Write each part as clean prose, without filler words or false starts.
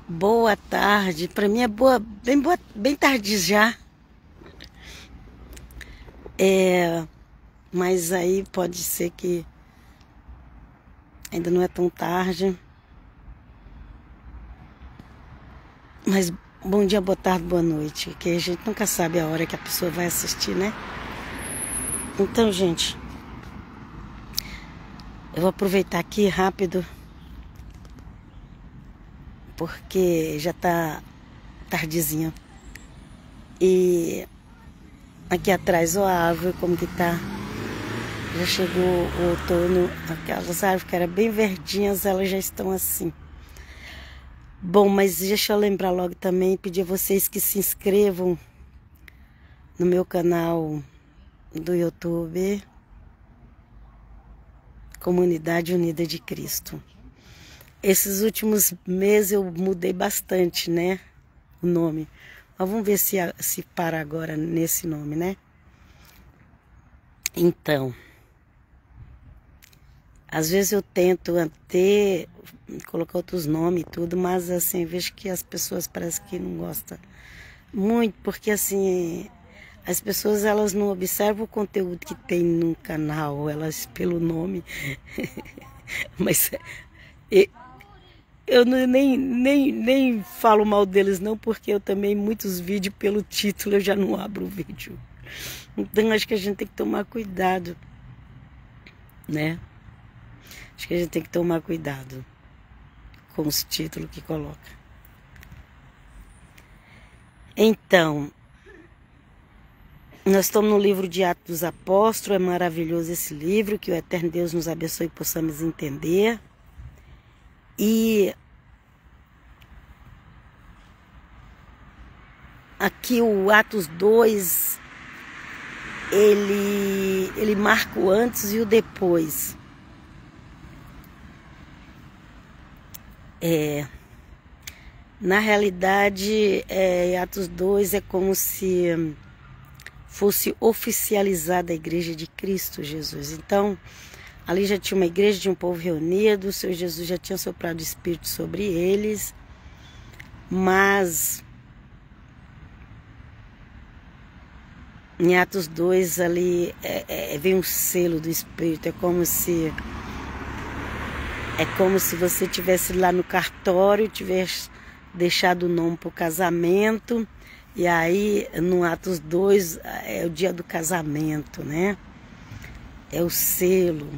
Boa tarde. Para mim é bem tarde já. Mas aí pode ser que ainda não é tão tarde. Mas bom dia, boa tarde, boa noite. Que a gente nunca sabe a hora que a pessoa vai assistir, né? Então, gente, eu vou aproveitar aqui rápido, porque já tá tardezinha. E aqui atrás, ó, a árvore como que tá. Já chegou o outono, aquelas árvores que eram bem verdinhas, elas já estão assim. Bom, mas deixa eu lembrar logo também, pedir a vocês que se inscrevam no meu canal do YouTube, Comunidade Unida de Cristo. Esses últimos meses eu mudei bastante, né, o nome. Mas vamos ver se para agora nesse nome, né? Então, às vezes eu tento até colocar outros nomes e tudo, mas assim, vejo que as pessoas parecem que não gostam muito, porque assim, as pessoas elas não observam o conteúdo que tem no canal, elas pelo nome. Mas eu nem falo mal deles não, porque eu também muitos vídeos pelo título eu já não abro o vídeo. Então acho que a gente tem que tomar cuidado, né? Acho que a gente tem que tomar cuidado com os títulos que coloca. Então, nós estamos no livro de Atos dos Apóstolos, é maravilhoso esse livro, que o Eterno Deus nos abençoe e possamos entender. E aqui o Atos 2, ele marca o antes e o depois. Na realidade, Atos 2 é como se fosse oficializada a igreja de Cristo Jesus. Então, ali já tinha uma igreja de um povo reunido, o Senhor Jesus já tinha soprado o Espírito sobre eles, mas em Atos 2 ali vem um selo do Espírito, é como se você tivesse lá no cartório, tivesse deixado o nome para o casamento, e aí no Atos 2 é o dia do casamento, né? É o selo.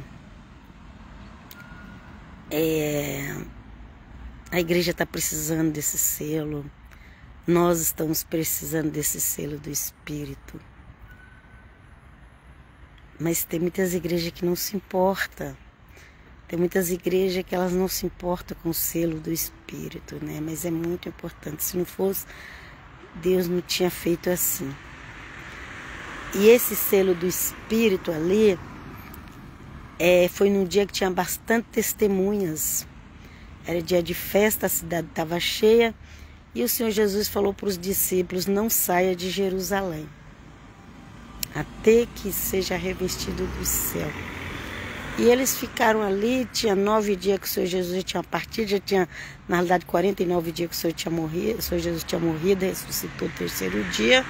A igreja está precisando desse selo. Nós estamos precisando desse selo do Espírito. Mas tem muitas igrejas que não se importam. Tem muitas igrejas que elas não se importam com o selo do Espírito, né? Mas é muito importante. Se não fosse, Deus não tinha feito assim. E esse selo do Espírito ali, foi num dia que tinha bastante testemunhas. Era dia de festa, a cidade estava cheia. E o Senhor Jesus falou para os discípulos, não saia de Jerusalém, até que seja revestido do céu. E eles ficaram ali, tinha 9 dias que o Senhor Jesus tinha partido, já tinha, na realidade, 49 dias que o Senhor tinha morrido, o Senhor Jesus tinha morrido, ressuscitou o terceiro dia.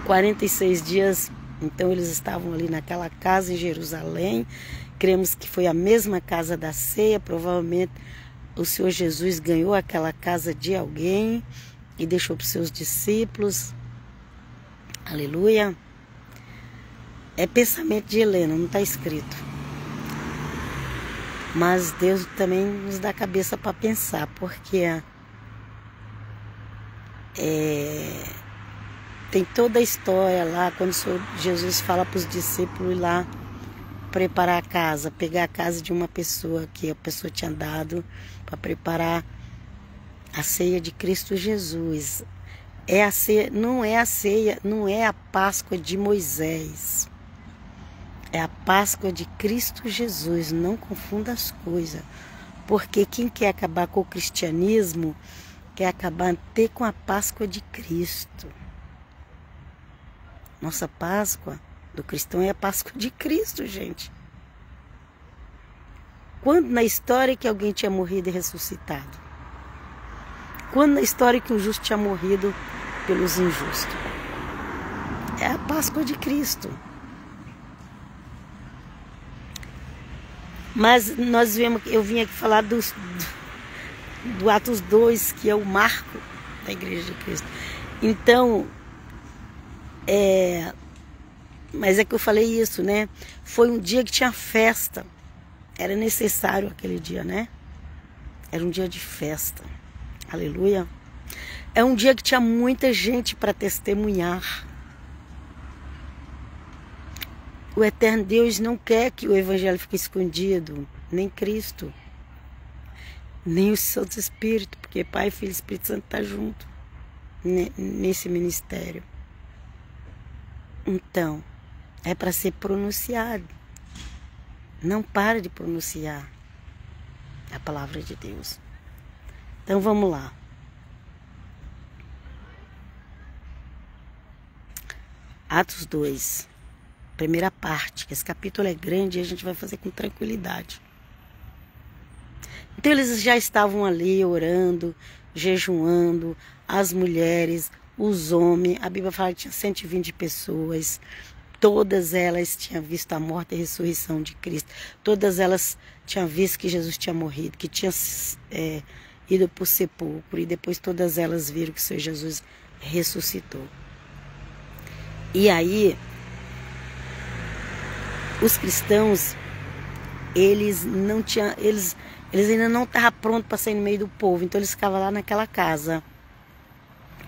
46 dias, então eles estavam ali naquela casa em Jerusalém. Cremos que foi a mesma casa da ceia, provavelmente o Senhor Jesus ganhou aquela casa de alguém e deixou para os seus discípulos. Aleluia. É pensamento de Helena, não está escrito. Mas Deus também nos dá cabeça para pensar, porque tem toda a história lá, quando o Senhor Jesus fala para os discípulos ir lá preparar a casa, pegar a casa de uma pessoa que a pessoa tinha dado para preparar a ceia de Cristo Jesus. A ceia, não é a Páscoa de Moisés. É a Páscoa de Cristo Jesus, não confunda as coisas. Porque quem quer acabar com o cristianismo, quer acabar até com a Páscoa de Cristo. Nossa Páscoa do cristão é a Páscoa de Cristo, gente. Quando na história que alguém tinha morrido e ressuscitado? Quando na história que o justo tinha morrido pelos injustos? É a Páscoa de Cristo. Mas eu vim aqui falar do Atos 2, que é o marco da Igreja de Cristo. Então, mas é que eu falei isso, né? Foi um dia que tinha festa. Era necessário aquele dia, né? Era um dia de festa. Aleluia. É um dia que tinha muita gente para testemunhar. O eterno Deus não quer que o evangelho fique escondido, nem Cristo, nem o Santo Espírito, porque Pai, Filho e Espírito Santo estão junto nesse ministério. Então, é para ser pronunciado. Não para de pronunciar a palavra de Deus. Então vamos lá. Atos 2, primeira parte, que esse capítulo é grande e a gente vai fazer com tranquilidade. Então eles já estavam ali orando, jejuando, as mulheres, os homens, a Bíblia fala que tinha 120 pessoas, todas elas tinham visto a morte e a ressurreição de Cristo, todas elas tinham visto que Jesus tinha morrido, que tinha ido para o sepulcro, e depois todas elas viram que o Senhor Jesus ressuscitou. E aí, os cristãos, eles ainda não estavam prontos para sair no meio do povo, então eles ficavam lá naquela casa.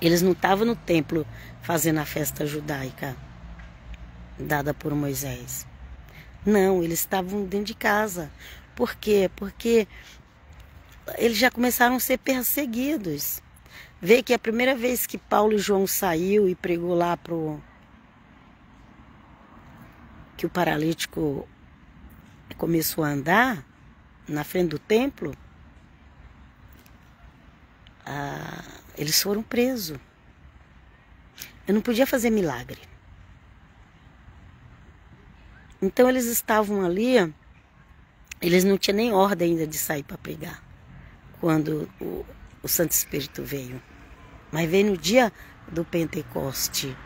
Eles não estavam no templo fazendo a festa judaica dada por Moisés. Não, eles estavam dentro de casa. Por quê? Porque eles já começaram a ser perseguidos. Vê que a primeira vez que Paulo e João saiu e pregou lá que o paralítico começou a andar na frente do templo, eles foram presos. Eu não podia fazer milagre. Então eles estavam ali, eles não tinham nem ordem ainda de sair para pregar, quando o Santo Espírito veio. Mas veio no dia do Pentecoste.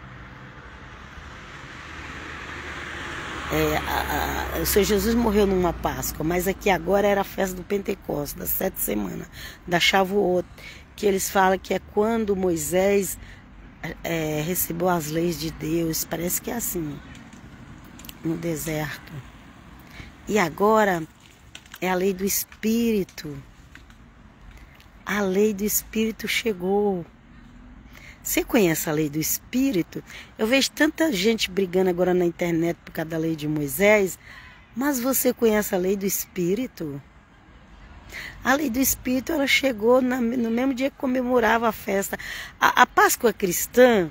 O Senhor Jesus morreu numa Páscoa, mas aqui agora era a festa do Pentecostes, das 7 semanas, da Shavuot, que eles falam que é quando Moisés recebeu as leis de Deus, parece que é assim, no deserto. E agora é a lei do Espírito. A lei do Espírito chegou. Você conhece a lei do Espírito? Eu vejo tanta gente brigando agora na internet por causa da lei de Moisés, mas você conhece a lei do Espírito? A lei do Espírito, ela chegou no mesmo dia que comemorava a festa. A Páscoa cristã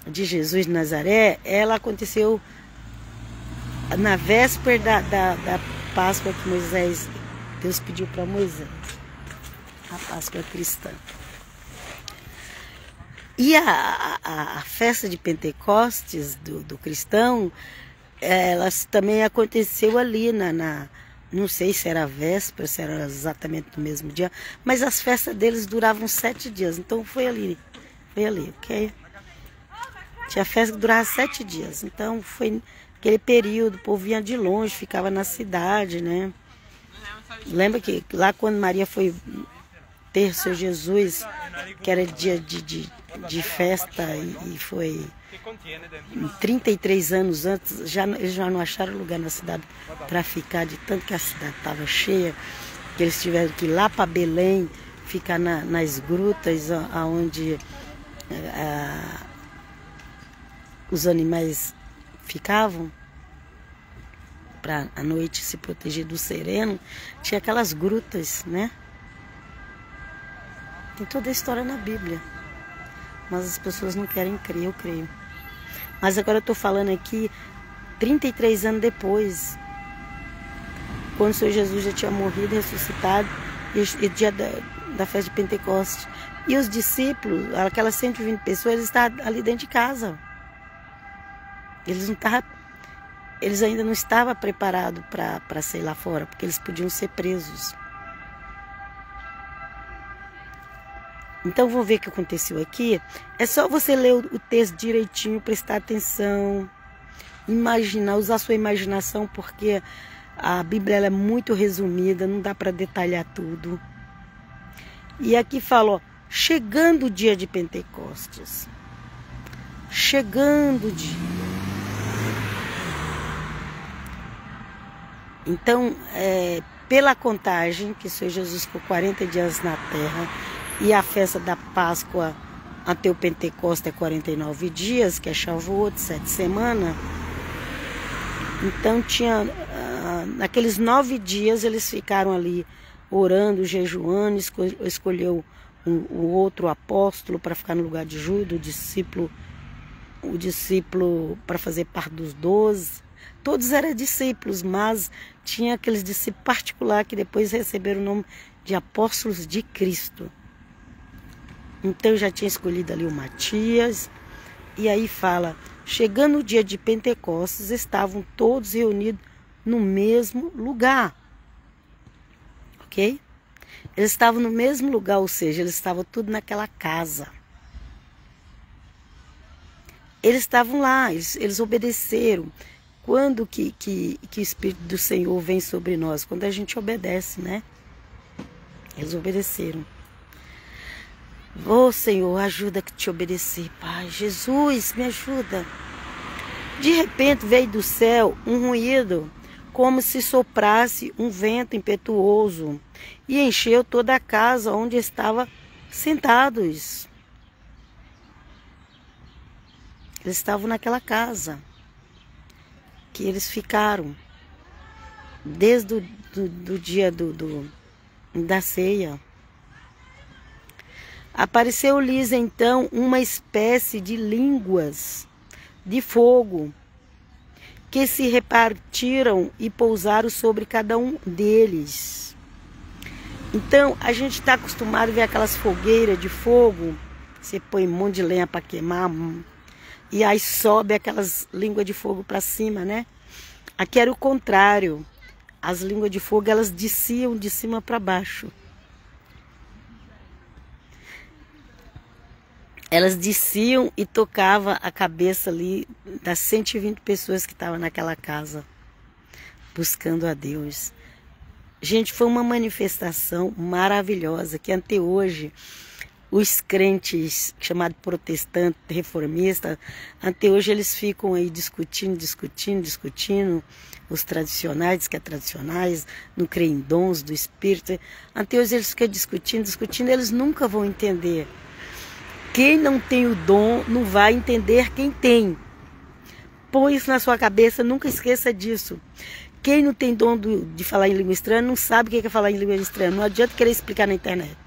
de Jesus de Nazaré, ela aconteceu na véspera da Páscoa que Deus pediu para Moisés. A Páscoa cristã. E a festa de Pentecostes do cristão, elas também aconteceu ali não sei se era a véspera, se era exatamente no mesmo dia, mas as festas deles duravam 7 dias, então foi ali, ok? Tinha festa que durava 7 dias, então foi aquele período, o povo vinha de longe, ficava na cidade, né? Lembra que lá quando Maria foi ter seu Jesus, que era dia de festa, e foi 33 anos antes, eles já não acharam lugar na cidade para ficar, de tanto que a cidade estava cheia, que eles tiveram que ir lá para Belém, ficar nas grutas onde os animais ficavam, para a noite se proteger do sereno. Tinha aquelas grutas, né? Tem toda a história na Bíblia, mas as pessoas não querem crer, eu creio. Mas agora eu estou falando aqui 33 anos depois, quando o Senhor Jesus já tinha morrido, ressuscitado, e dia da festa de Pentecostes. E os discípulos, aquelas 120 pessoas, eles estavam ali dentro de casa. Eles ainda não estavam preparados para sair lá fora, porque eles podiam ser presos. Então vamos ver o que aconteceu aqui. É só você ler o texto direitinho, prestar atenção, imaginar, usar sua imaginação, porque a Bíblia ela é muito resumida, não dá para detalhar tudo. E aqui fala, ó, chegando o dia de Pentecostes. Chegando o dia. Então, pela contagem, que o Senhor Jesus ficou 40 dias na terra, e a festa da Páscoa até o Pentecostes é 49 dias, que é Shavuot, 7 semanas. Então, naqueles 9 dias, eles ficaram ali orando, jejuando, escolheu o outro apóstolo para ficar no lugar de Judas, o discípulo para fazer parte dos 12. Todos eram discípulos, mas tinha aqueles discípulos particulares que depois receberam o nome de apóstolos de Cristo. Então já tinha escolhido ali o Matias. E aí fala, chegando o dia de Pentecostes, estavam todos reunidos no mesmo lugar. Ok? Eles estavam no mesmo lugar, ou seja, eles estavam tudo naquela casa. Eles estavam lá, eles obedeceram. Quando que o Espírito do Senhor vem sobre nós? Quando a gente obedece, né? Eles obedeceram. Ô Senhor, ajuda a te obedecer, Pai. Jesus, me ajuda. De repente veio do céu um ruído, como se soprasse um vento impetuoso, e encheu toda a casa onde estavam sentados. Eles estavam naquela casa que eles ficaram desde o dia da ceia. Apareceu-lhes então uma espécie de línguas de fogo que se repartiram e pousaram sobre cada um deles. Então a gente está acostumado a ver aquelas fogueiras de fogo, você põe um monte de lenha para queimar, e aí sobe aquelas línguas de fogo para cima, né? Aqui era o contrário. As línguas de fogo, elas desciam de cima para baixo. Elas desciam e tocavam a cabeça ali das 120 pessoas que estavam naquela casa, buscando a Deus. Gente, foi uma manifestação maravilhosa, que até hoje os crentes, chamados protestantes, reformistas, até hoje eles ficam aí discutindo, os tradicionais, diz que é tradicionais, não creem em dons do Espírito. Até hoje eles ficam discutindo, eles nunca vão entender. Quem não tem o dom não vai entender quem tem. Põe isso na sua cabeça, nunca esqueça disso. Quem não tem dom de falar em língua estranha não sabe o que é falar em língua estranha. Não adianta querer explicar na internet.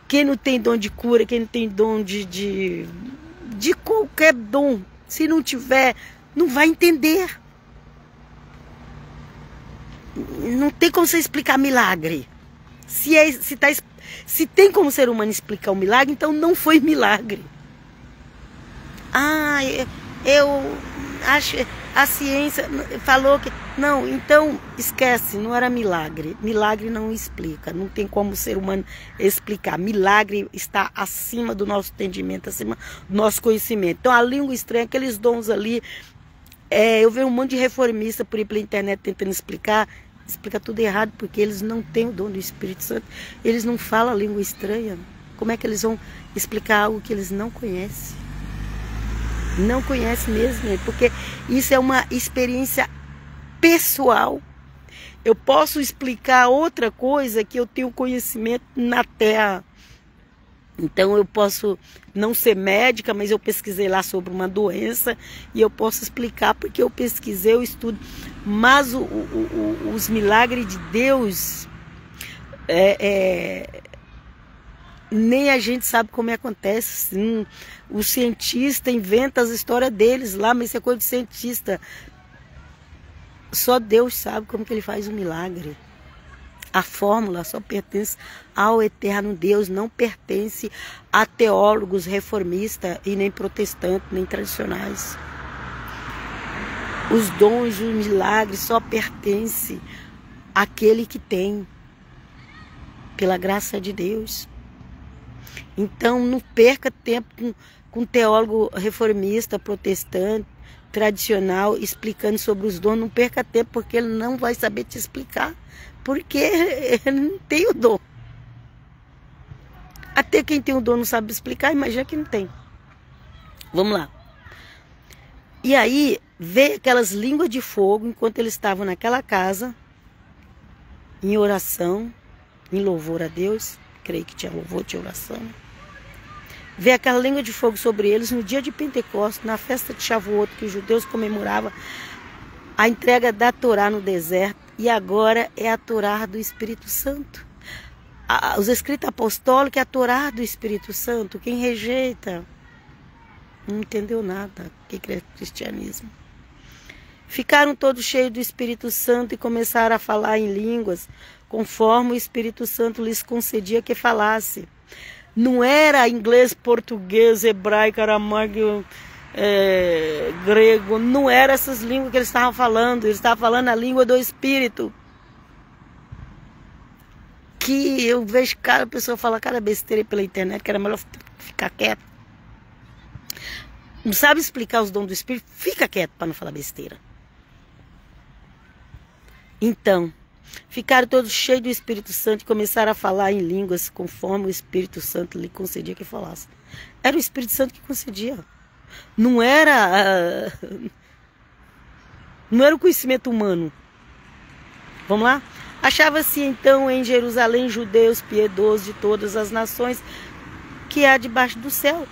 Quem não tem dom de cura, quem não tem dom de qualquer dom, se não tiver, não vai entender. Não tem como você explicar milagre. Se tem como ser humano explicar um milagre, então não foi milagre. Ah, eu acho, a ciência falou que... Não, então esquece, não era milagre. Milagre não explica, não tem como o ser humano explicar. Milagre está acima do nosso entendimento, acima do nosso conhecimento. Então a língua estranha, aqueles dons ali, eu vejo um monte de reformista por aí pela internet tentando explica tudo errado, porque eles não têm o dom do Espírito Santo, eles não falam a língua estranha. Como é que eles vão explicar algo que eles não conhecem? Não conhecem mesmo, porque isso é uma experiência pessoal. Eu posso explicar outra coisa que eu tenho conhecimento na terra. Então eu posso não ser médica, mas eu pesquisei lá sobre uma doença e eu posso explicar porque eu pesquisei, eu estudo. Mas os milagres de Deus, nem a gente sabe como acontece. Sim, o cientista inventa as histórias deles lá, mas isso é coisa de cientista. Só Deus sabe como que ele faz o milagre. A fórmula só pertence ao eterno Deus, não pertence a teólogos reformistas e nem protestantes, nem tradicionais. Os dons e os milagres só pertencem àquele que tem, pela graça de Deus. Então não perca tempo com teólogo reformista, protestante, tradicional, explicando sobre os dons. Não perca tempo, porque ele não vai saber te explicar, porque ele não tem o dom. Até quem tem o dom não sabe explicar, imagina que não tem. Vamos lá. E aí, veio aquelas línguas de fogo, enquanto eles estavam naquela casa, em oração, em louvor a Deus. Creio que tinha louvor, tinha oração. Veio aquela língua de fogo sobre eles no dia de Pentecostes, na festa de Shavuot, que os judeus comemoravam a entrega da Torá no deserto. E agora é a Torá do Espírito Santo. Os escritos apostólicos é a Torá do Espírito Santo. Quem rejeita não entendeu nada. O que é cristianismo? Ficaram todos cheios do Espírito Santo e começaram a falar em línguas, conforme o Espírito Santo lhes concedia que falasse. Não era inglês, português, hebraico, aramaico, grego. Não era essas línguas que eles estavam falando. Eles estavam falando a língua do Espírito. Que eu vejo cada pessoa falar cada besteira pela internet, que era melhor ficar quieto. Não sabe explicar os dons do Espírito? Fica quieto para não falar besteira. Então, ficaram todos cheios do Espírito Santo e começaram a falar em línguas conforme o Espírito Santo lhe concedia que falasse. Era o Espírito Santo que concedia. Não era o conhecimento humano. Vamos lá? Achava-se então em Jerusalém judeus piedosos de todas as nações que há debaixo do céu.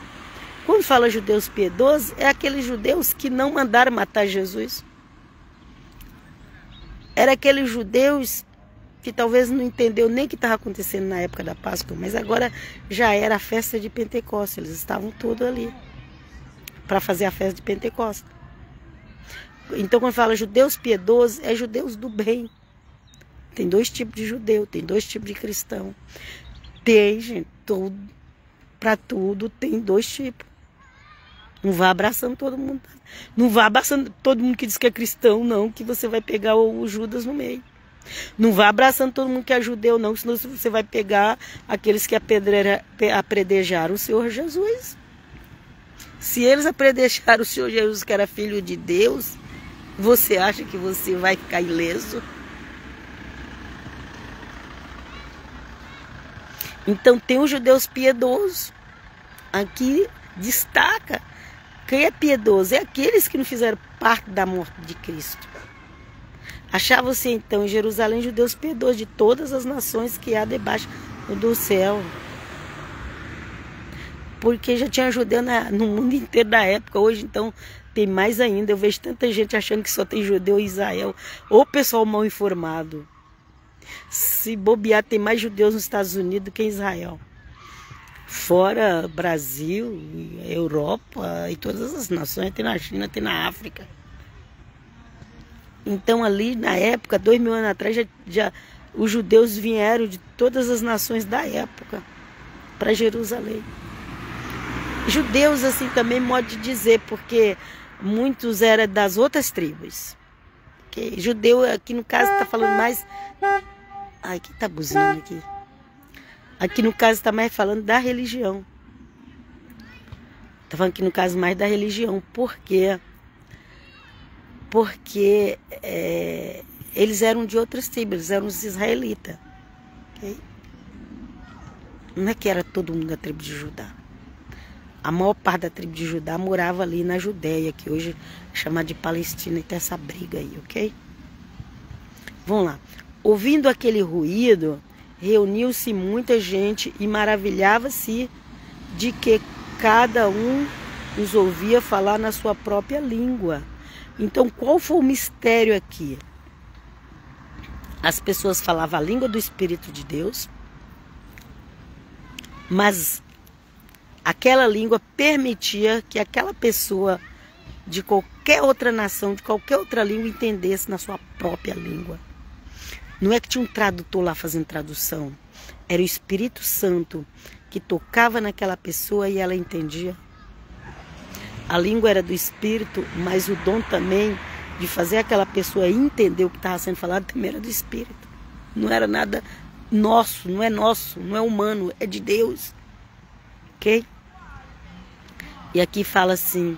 Quando fala judeus piedosos, é aqueles judeus que não mandaram matar Jesus. Era aqueles judeus que talvez não entendeu nem o que estava acontecendo na época da Páscoa, mas agora já era a festa de Pentecostes. Eles estavam todos ali para fazer a festa de Pentecostes. Então, quando fala judeus piedosos, é judeus do bem. Tem dois tipos de judeu, tem dois tipos de cristão. Tem, gente, para tudo tem dois tipos. Não vá abraçando todo mundo. Não vá abraçando todo mundo que diz que é cristão, não, que você vai pegar o Judas no meio. Não vá abraçando todo mundo que é judeu, não, senão você vai pegar aqueles que apedrejaram o Senhor Jesus. Se eles apedrejaram o Senhor Jesus, que era filho de Deus, você acha que você vai ficar ileso? Então tem os judeus piedosos. Aqui destaca. Quem é piedoso? É aqueles que não fizeram parte da morte de Cristo. Achavam-se então em Jerusalém judeus piedosos de todas as nações que há debaixo do céu. Porque já tinha judeu no mundo inteiro da época. Hoje então tem mais ainda. Eu vejo tanta gente achando que só tem judeu em Israel. Ou pessoal mal informado. Se bobear, tem mais judeus nos Estados Unidos do que em Israel. Fora Brasil, Europa e todas as nações, tem na China, tem na África. Então ali na época, 2000 anos atrás, já os judeus vieram de todas as nações da época para Jerusalém. Judeus assim também, modo de dizer, porque muitos eram das outras tribos. Okay? Judeu aqui no caso está falando mais... Ai, quem está buzinando aqui? Aqui no caso está mais falando da religião. Está falando aqui no caso mais da religião. Por quê? Porque eles eram de outras tribos, eles eram os israelitas. Okay? Não é que era todo mundo da tribo de Judá. A maior parte da tribo de Judá morava ali na Judéia, que hoje é chamada de Palestina, e tem essa briga aí, ok? Vamos lá. Ouvindo aquele ruído, reuniu-se muita gente e maravilhava-se de que cada um os ouvia falar na sua própria língua. Então, qual foi o mistério aqui? As pessoas falavam a língua do Espírito de Deus, mas aquela língua permitia que aquela pessoa de qualquer outra nação, de qualquer outra língua, entendesse na sua própria língua. Não é que tinha um tradutor lá fazendo tradução. Era o Espírito Santo que tocava naquela pessoa e ela entendia. A língua era do Espírito, mas o dom também de fazer aquela pessoa entender o que estava sendo falado também era do Espírito. Não era nada nosso, não é humano, é de Deus. ok? E aqui fala assim: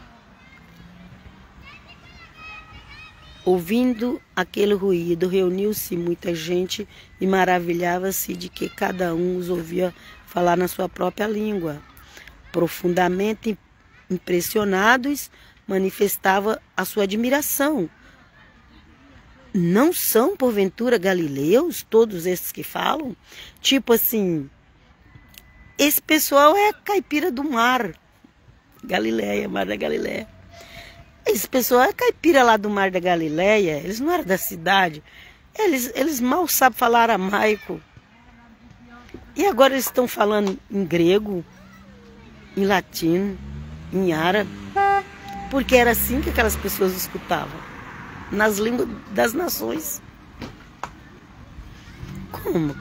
ouvindo aquele ruído, reuniu-se muita gente e maravilhava-se de que cada um os ouvia falar na sua própria língua. Profundamente impressionados, manifestava a sua admiração. Não são, porventura, galileus, todos esses que falam? Tipo assim, esse pessoal é caipira do mar. Galileia, Mar da Galileia. Esse pessoal é caipira lá do Mar da Galileia. Eles não eram da cidade. Eles mal sabem falar aramaico. E agora eles estão falando em grego, em latino, em árabe. Porque era assim que aquelas pessoas escutavam. Nas línguas das nações. Como?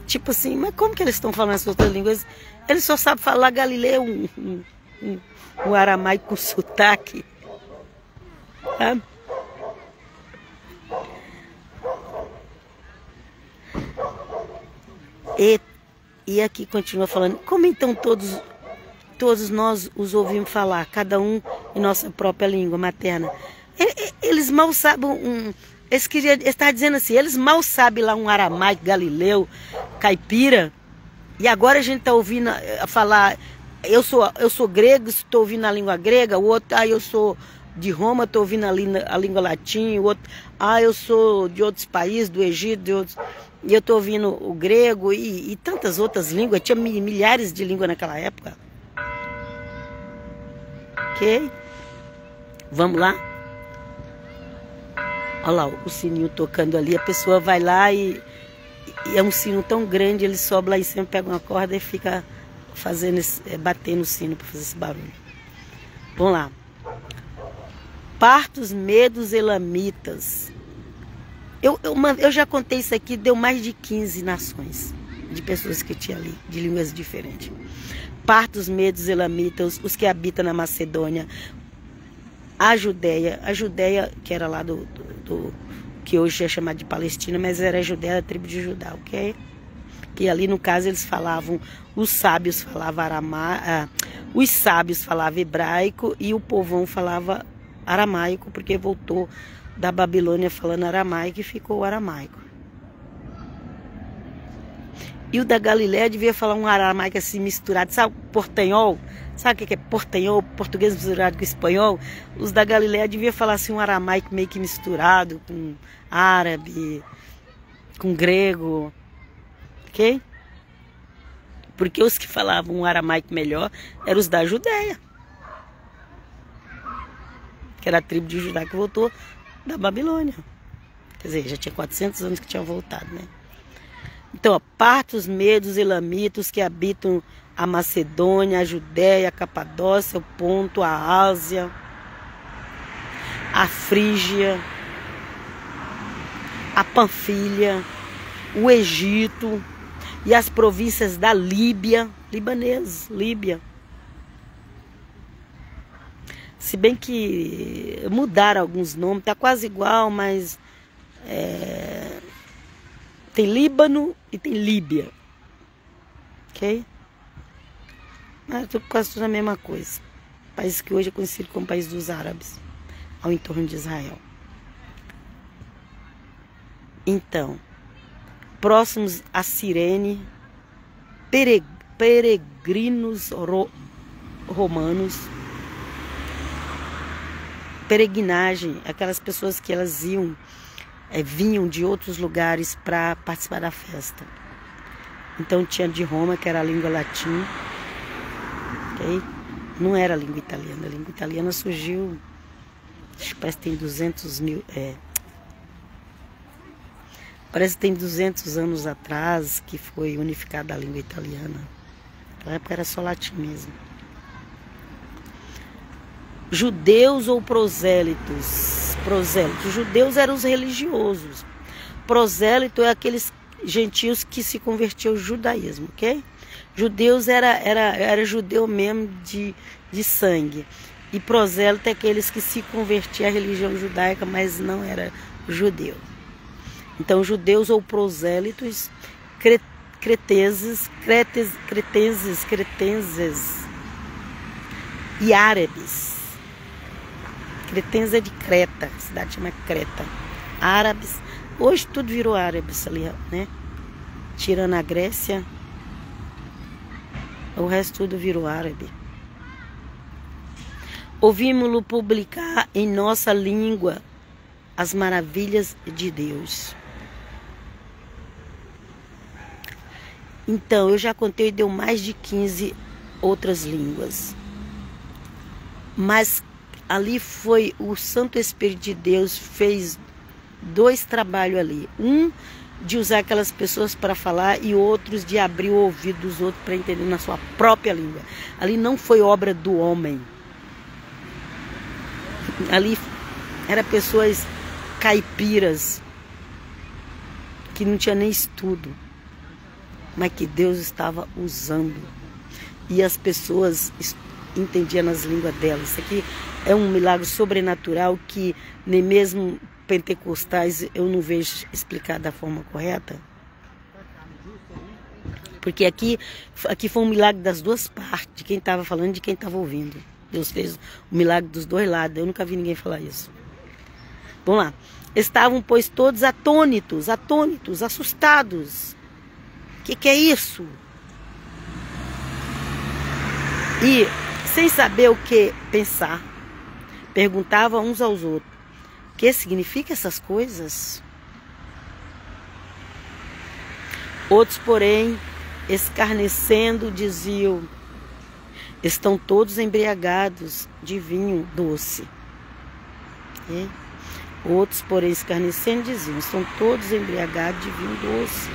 Tipo assim, mas como que eles estão falando essas outras línguas? Eles só sabem falar galileu, um aramaico com sotaque. Tá? E aqui continua falando, como então todos nós os ouvimos falar, cada um em nossa própria língua materna. Eles mal sabem, eles estavam dizendo assim, eles mal sabem lá um aramaico, galileu, caipira, e agora a gente está ouvindo falar, eu sou grego, estou ouvindo a língua grega, o outro, eu sou de Roma, estou ouvindo a língua latim, o outro, eu sou de outros países, do Egito, e eu estou ouvindo o grego e tantas outras línguas, tinha milhares de línguas naquela época. Ok? Vamos lá? Olha lá o sininho tocando ali, a pessoa vai lá e é um sino tão grande, ele sobe lá em cima, pega uma corda e fica fazendo batendo o sino para fazer esse barulho. Vamos lá. Partos, medos, elamitas. Eu já contei isso aqui, deu mais de 15 nações de pessoas que tinha ali, de línguas diferentes. Partos, medos, elamitas, os que habitam na Macedônia, a Judéia, que era lá do que hoje é chamado de Palestina, mas era a Judéia, a tribo de Judá, ok? Que ali no caso eles falavam, os sábios falavam os sábios falavam hebraico e o povão falava aramaico, porque voltou da Babilônia falando aramaico e ficou aramaico. E o da Galileia devia falar um aramaico assim misturado, sabe, portanhol? Sabe o que é portanhol? Português misturado com espanhol? Os da Galileia devia falar assim um aramaico meio que misturado com árabe, com grego, ok? Porque os que falavam um aramaico melhor eram os da Judéia, que era a tribo de Judá que voltou da Babilônia. Quer dizer, já tinha 400 anos que tinham voltado, né? Então, ó, partos, medos, elamitas que habitam a Macedônia, a Judéia, a Capadócia, o Ponto, a Ásia, a Frígia, a Panfilha, o Egito e as províncias da Líbia, libaneses, Líbia. Se bem que mudaram alguns nomes, tá quase igual, mas tem Líbano e tem Líbia, ok? Mas é quase tudo a mesma coisa. País que hoje é conhecido como país dos árabes, ao entorno de Israel. Então, próximos a Cirene, peregrinos romanos, peregrinagem, aquelas pessoas que elas vinham de outros lugares para participar da festa. Então tinha de Roma, que era a língua latim, ok? Não era a língua italiana. A língua italiana surgiu, acho que parece que tem 200 mil, parece que tem 200 anos atrás que foi unificada a língua italiana. Na época era só latim mesmo. Judeus ou prosélitos? Prosélitos. Judeus eram os religiosos. Prosélito é aqueles gentios que se convertiam ao judaísmo, ok? Judeus era judeu mesmo de sangue. E prosélito é aqueles que se convertiam à religião judaica, mas não era judeu. Então, judeus ou prosélitos, cretenses e árabes. Cretenses é de Creta, a cidade chama Creta. Árabes, hoje tudo virou árabes ali, né? Tirando a Grécia, o resto tudo virou árabe. Ouvimos-lo publicar em nossa língua as maravilhas de Deus. Então, eu já contei, deu mais de 15 outras línguas. Mas ali foi o Santo Espírito de Deus, fez 2 trabalhos ali. Um de usar aquelas pessoas para falar e outros de abrir o ouvido dos outros para entender na sua própria língua. Ali não foi obra do homem. Ali eram pessoas caipiras que não tinha nem estudo, mas que Deus estava usando. E as pessoas entendiam nas línguas delas. Isso aqui é um milagre sobrenatural que nem mesmo pentecostais eu não vejo explicar da forma correta. Porque aqui foi um milagre das duas partes, de quem estava falando e de quem estava ouvindo. Deus fez o milagre dos dois lados. Eu nunca vi ninguém falar isso. Vamos lá. Estavam, pois, todos atônitos, assustados. O que é isso? E, sem saber o que pensar, perguntavam uns aos outros: o que significa essas coisas? Outros, porém, escarnecendo, diziam: estão todos embriagados de vinho doce. E outros, porém, escarnecendo, diziam: estão todos embriagados de vinho doce.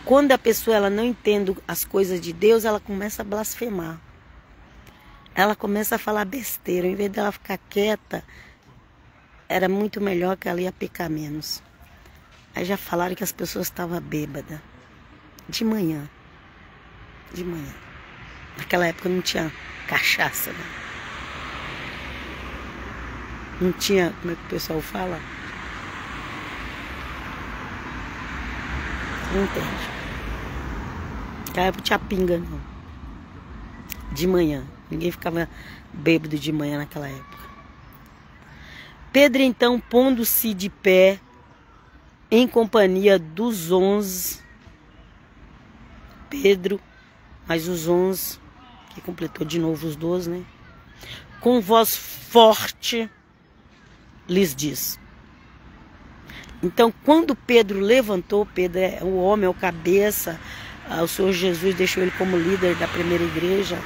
Quando a pessoa ela não entende as coisas de Deus, ela começa a blasfemar. Ela começa a falar besteira. Em vez dela ficar quieta, era muito melhor que ela ia pecar menos. Aí já falaram que as pessoas estavam bêbadas. De manhã. De manhã. Naquela época não tinha cachaça, né? Não tinha, como é que o pessoal fala? Não entende. Naquela época não tinha pinga, não. De manhã. Ninguém ficava bêbado de manhã naquela época. Pedro, então, pondo-se de pé, em companhia dos 11, Pedro, mais os 11, que completou de novo os 12, né? Com voz forte, lhes diz. Então, quando Pedro levantou, Pedro é o homem, é o cabeça, o Senhor Jesus deixou ele como líder da primeira igreja.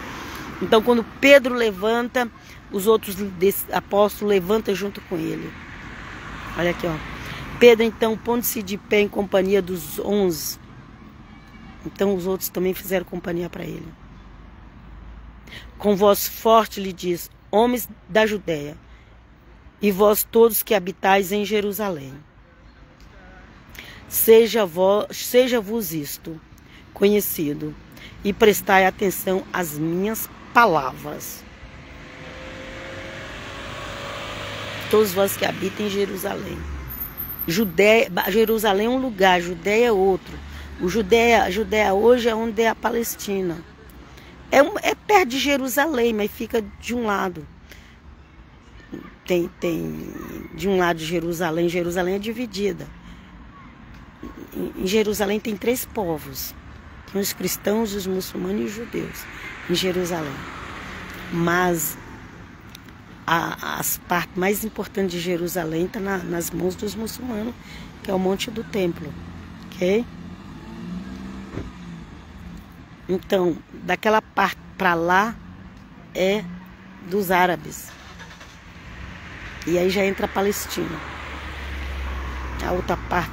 Então, quando Pedro levanta, os outros apóstolos levantam junto com ele. Olha aqui, ó. Pedro, então, pondo-se de pé em companhia dos 11. Então, os outros também fizeram companhia para ele. Com voz forte lhe diz: homens da Judéia, e vós todos que habitais em Jerusalém, seja-vos isto conhecido, e prestai atenção às minhas palavras. Todos vós que habitam em Jerusalém. Jerusalém é um lugar, Judéia é outro. Judéia hoje é onde é a Palestina. É perto de Jerusalém, mas fica de um lado. Tem de um lado de Jerusalém. Jerusalém é dividida. Em Jerusalém tem 3 povos. Tem os cristãos, os muçulmanos e os judeus. Em Jerusalém. Mas as partes mais importantes de Jerusalém estão nas mãos dos muçulmanos, que é o Monte do Templo. Ok? Então, daquela parte para lá é dos árabes. E aí já entra a Palestina. A outra parte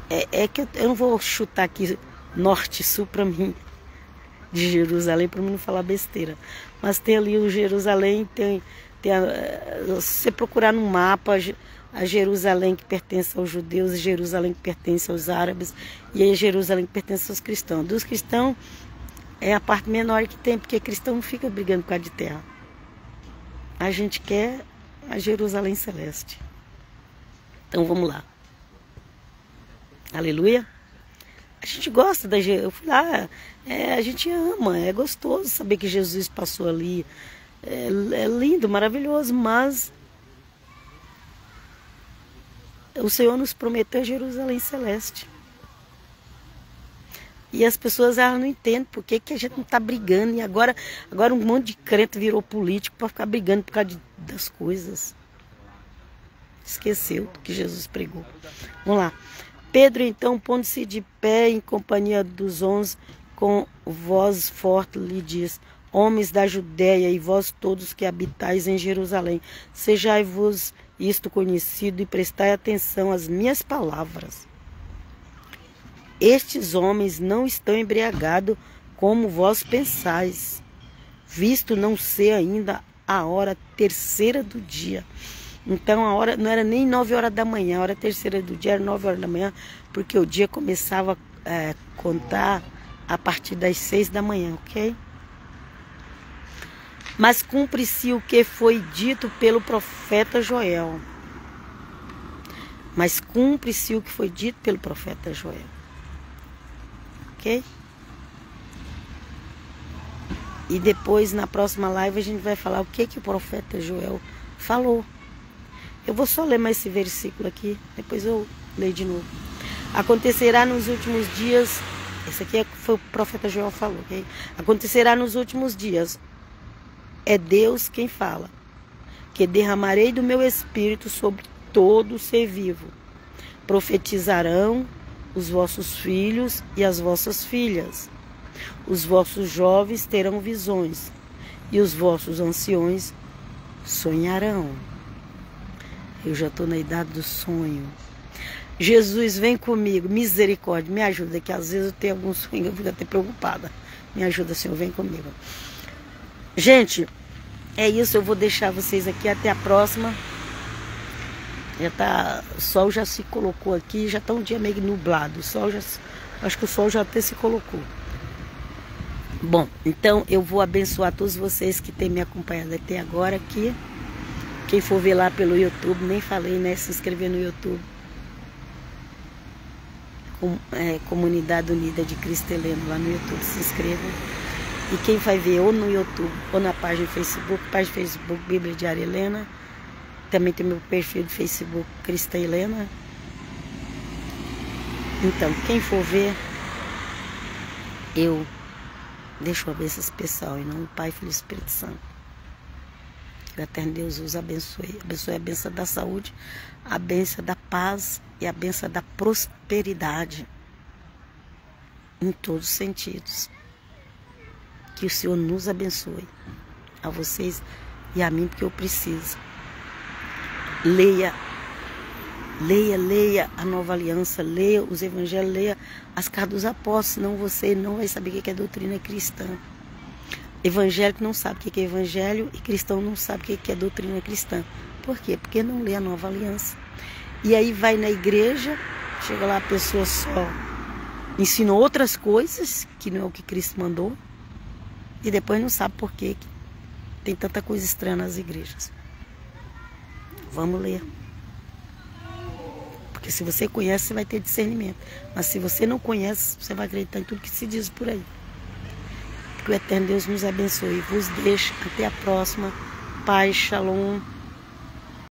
é que eu não vou chutar aqui norte e sul para mim, de Jerusalém, para mim não falar besteira. Mas tem ali o Jerusalém, se você procurar no mapa, a Jerusalém que pertence aos judeus, e Jerusalém que pertence aos árabes, e aí Jerusalém que pertence aos cristãos. Dos cristãos é a parte menor que tem, porque cristão não fica brigando por causa de terra. a gente quer a Jerusalém Celeste. Então vamos lá. Aleluia. A gente gosta da Jerusalém. Eu fui lá, a gente ama, é gostoso saber que Jesus passou ali. É lindo, maravilhoso, mas o Senhor nos prometeu Jerusalém Celeste. E as pessoas elas não entendem por que a gente não está brigando. E agora um monte de crente virou político para ficar brigando por causa das coisas. Esqueceu do que Jesus pregou. Vamos lá. Pedro, então, pondo-se de pé em companhia dos 11, com voz forte, lhe diz: homens da Judéia e vós todos que habitais em Jerusalém, sejai-vos isto conhecido e prestai atenção às minhas palavras. Estes homens não estão embriagados como vós pensais, visto não ser ainda a hora terceira do dia. Então a hora não era nem 9 horas da manhã, a hora terceira do dia era 9 horas da manhã, porque o dia começava a contar a partir das 6 da manhã, ok? Mas cumpre-se o que foi dito pelo profeta Joel. Mas cumpre-se o que foi dito pelo profeta Joel. Ok? E depois, na próxima live, a gente vai falar o que o profeta Joel falou. Eu vou só ler mais esse versículo aqui, depois eu leio de novo. Acontecerá nos últimos dias, esse aqui foi o profeta Joel falou, ok? Acontecerá nos últimos dias, é Deus quem fala, que derramarei do meu espírito sobre todo ser vivo. Profetizarão os vossos filhos e as vossas filhas. Os vossos jovens terão visões e os vossos anciões sonharão. Eu já estou na idade do sonho. Jesus, vem comigo, misericórdia, me ajuda, que às vezes eu tenho algum sonho, eu fico até preocupada. Me ajuda, Senhor, vem comigo. Gente, é isso, eu vou deixar vocês aqui, até a próxima. O sol já se colocou aqui, já está um dia meio nublado, acho que o sol já até se colocou. Bom, então eu vou abençoar todos vocês que têm me acompanhado até agora aqui. Quem for ver lá pelo YouTube, nem falei, né? Se inscrever no YouTube. Comunidade Unida de Cristo Heleno, lá no YouTube, se inscrevam. E quem vai ver ou no YouTube ou na página Facebook, Bíblia Diária Helena. Também tem meu perfil de Facebook, Cristã Helena. Então, quem for ver, eu deixo a bênção especial, em nome do Pai, Filho e Espírito Santo. Que o eterno Deus os abençoe. Abençoe a bênção da saúde, a bênção da paz e a bênção da prosperidade. Em todos os sentidos. Que o Senhor nos abençoe. A vocês e a mim, porque eu preciso. Leia a nova aliança, leia os evangelhos, leia as cartas dos apóstolos, senão você não vai saber o que é doutrina cristã. Evangélico não sabe o que é evangelho e cristão não sabe o que é doutrina cristã. Por quê? Porque não lê a nova aliança. E aí vai na igreja, chega lá a pessoa só ensina outras coisas, que não é o que Cristo mandou, e depois não sabe por que tem tanta coisa estranha nas igrejas. Vamos ler. Porque se você conhece, você vai ter discernimento. Mas se você não conhece, você vai acreditar em tudo que se diz por aí. Que o eterno Deus nos abençoe. Vos deixe. Até a próxima. Paz, shalom.